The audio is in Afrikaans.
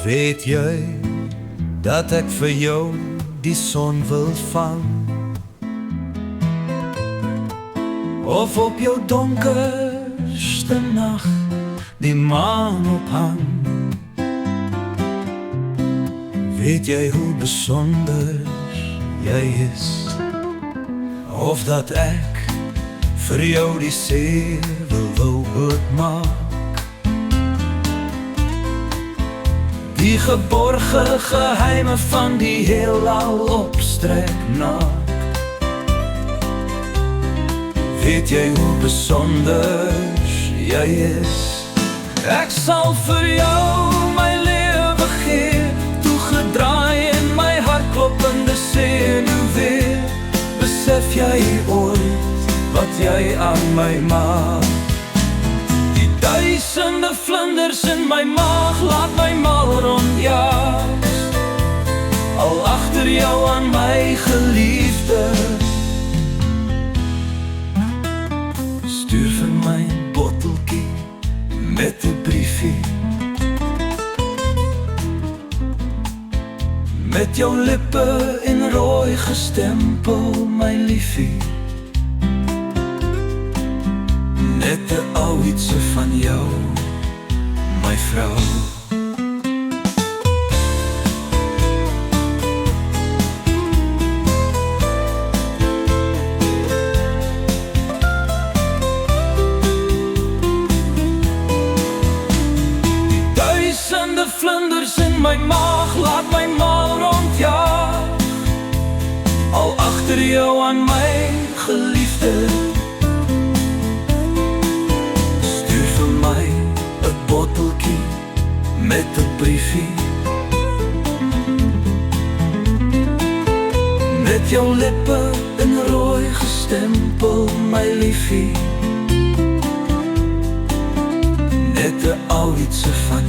Weet jy dat ek vir jou die son wil vang? Of op jou donkerste nag die maan ophang? Weet jy hoe besonder jy is? Of dat ek vir jou die sewe wil oopmaak? Die geborge geheime van die heelal opstrek naak. Weet jy hoe besonder jy is? Ek sal vir jou my lewe gee, toegedraai in my hartklopende senuwee. Besef jy ooit wat jy aan my maak? Die duisende vlinders in my maag laat my mal rondjaag, al agter jou aan my geliefde. Stuur vir my 'n botteltjie met 'n briefie, met jou lippe in rooi gestempel, my liefie. Net 'n ou ietsie van jou, my vrou. Die duisende vlinders in my maag laat my mal rondjaag, al agter jou aan my geliefde. Botteltjie met 'n briefie, met jou lippe in rooi gestempel, my liefie. Net 'n ou ietsie van